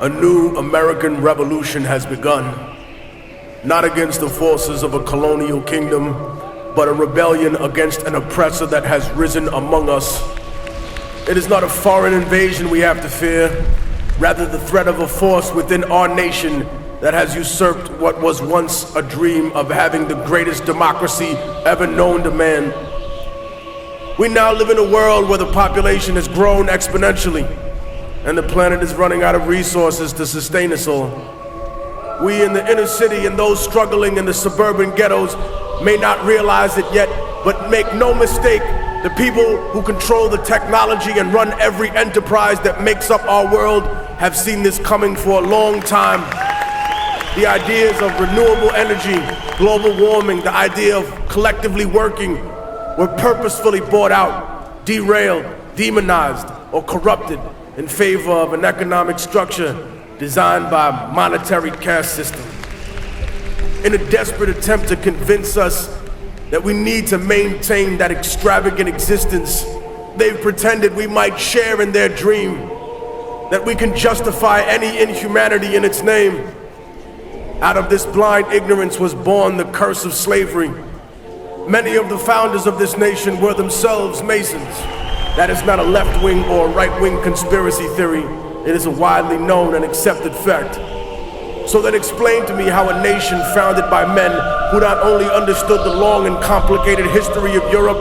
A new American revolution has begun, not against the forces of a colonial kingdom, but a rebellion against an oppressor that has risen among us. It is not a foreign invasion we have to fear, rather the threat of a force within our nation that has usurped what was once a dream of having the greatest democracy ever known to man. We now live in a world where the population has grown exponentially, and the planet is running out of resources to sustain us all. We in the inner city and those struggling in the suburban ghettos may not realize it yet, but make no mistake, the people who control the technology and run every enterprise that makes up our world have seen this coming for a long time. The ideas of renewable energy, global warming, the idea of collectively working were purposefully bought out, derailed, demonized, or corrupted in favor of an economic structure designed by a monetary caste system. In a desperate attempt to convince us that we need to maintain that extravagant existence, they've pretended we might share in their dream, that we can justify any inhumanity in its name. Out of this blind ignorance was born the curse of slavery. Many of the founders of this nation were themselves Masons. That is not a left-wing or right-wing conspiracy theory. It is a widely known and accepted fact. So then explain to me how a nation founded by men who not only understood the long and complicated history of Europe,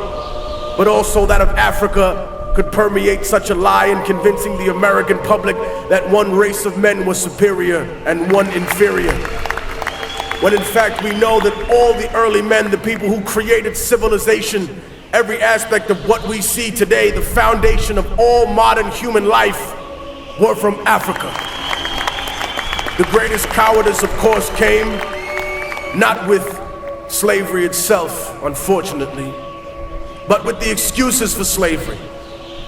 but also that of Africa, could permeate such a lie in convincing the American public that one race of men was superior and one inferior. When in fact we know that all the early men, the people who created civilization, every aspect of what we see today, the foundation of all modern human life, were from Africa. The greatest cowardice, of course, came not with slavery itself, unfortunately, but with the excuses for slavery.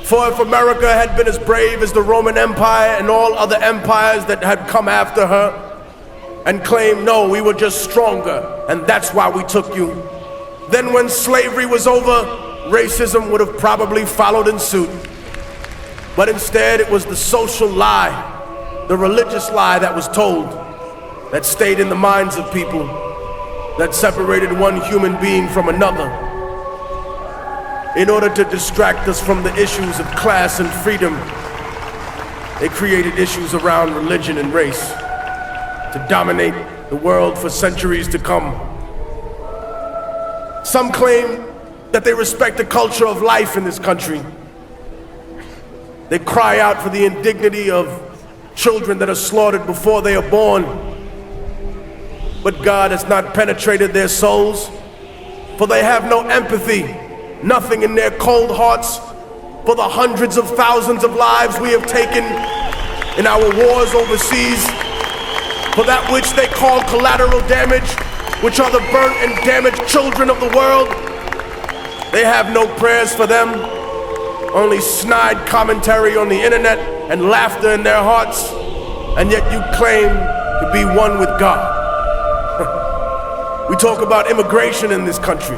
For if America had been as brave as the Roman Empire and all other empires that had come after her, and claimed, no, we were just stronger, and that's why we took you, then when slavery was over, racism would have probably followed in suit. But instead, it was the social lie, the religious lie that was told, that stayed in the minds of people, that separated one human being from another, in order to distract us from the issues of class and freedom. They created issues around religion and race to dominate the world for centuries to come. Some claim that they respect the culture of life in this country. They cry out for the indignity of children that are slaughtered before they are born. But God has not penetrated their souls, for they have no empathy, nothing in their cold hearts for the hundreds of thousands of lives we have taken in our wars overseas, for that which they call collateral damage, which are the burnt and damaged children of the world. They have no prayers for them, only snide commentary on the internet and laughter in their hearts, and yet you claim to be one with God. We talk about immigration in this country.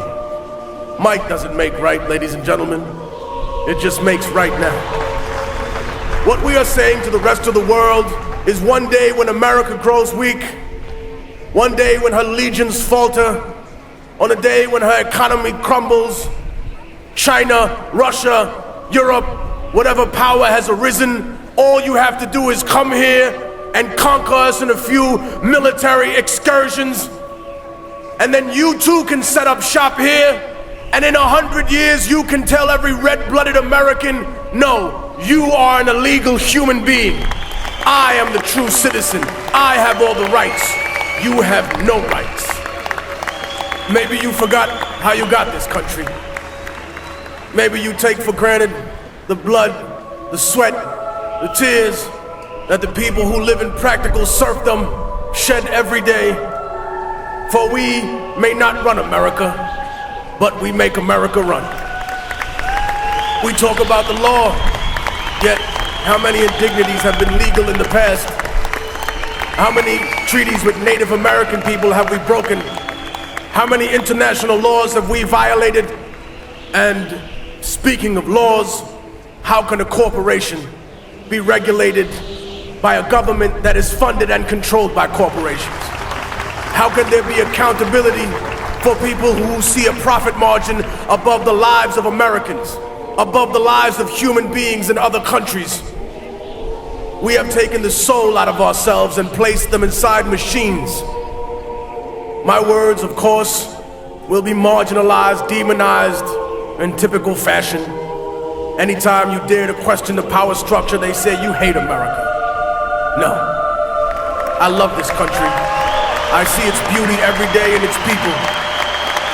Might doesn't make right, ladies and gentlemen. It just makes right now. What we are saying to the rest of the world is one day when America grows weak, one day when her legions falter, on a day when her economy crumbles, China, Russia, Europe, whatever power has arisen, all you have to do is come here and conquer us in a few military excursions, and then you too can set up shop here, and in 100 years you can tell every red-blooded American, no, you are an illegal human being. I am the true citizen. I have all the rights. You have no rights. Maybe you forgot how you got this country. Maybe you take for granted the blood, the sweat, the tears that the people who live in practical serfdom shed every day. For we may not run America, but we make America run. We talk about the law, yet how many indignities have been legal in the past? How many treaties with Native American people have we broken? How many international laws have we violated? And speaking of laws, how can a corporation be regulated by a government that is funded and controlled by corporations? How can there be accountability for people who see a profit margin above the lives of Americans, above the lives of human beings in other countries? We have taken the soul out of ourselves and placed them inside machines. My words, of course, will be marginalized, demonized in typical fashion. Anytime you dare to question the power structure, they say you hate America. No, I love this country. I see its beauty every day in its people.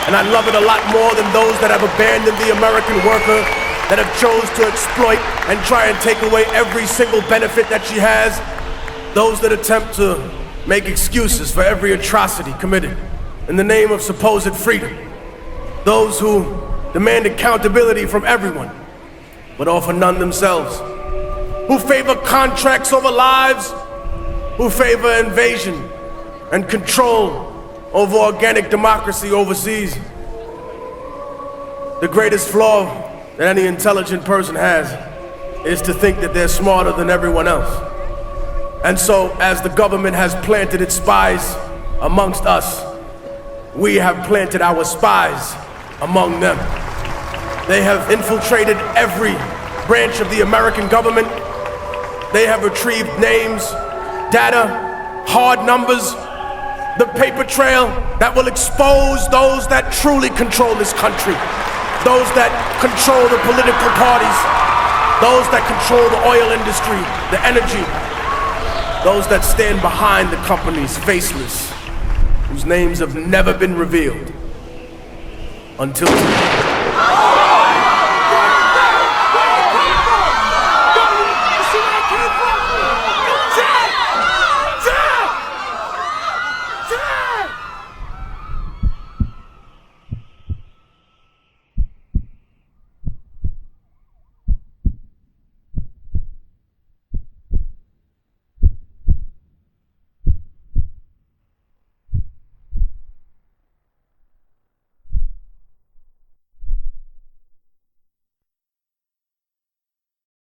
And I love it a lot more than those that have abandoned the American worker, that have chose to exploit and try and take away every single benefit that she has. Those that attempt to make excuses for every atrocity committed in the name of supposed freedom. Those who demand accountability from everyone, but offer none themselves. Who favor contracts over lives, who favor invasion and control over organic democracy overseas. The greatest flaw that any intelligent person has is to think that they're smarter than everyone else. And so, as the government has planted its spies amongst us, we have planted our spies among them. They have infiltrated every branch of the American government. They have retrieved names, data, hard numbers, the paper trail that will expose those that truly control this country, those that control the political parties, those that control the oil industry, the energy, those that stand behind the companies, faceless, whose names have never been revealed until today.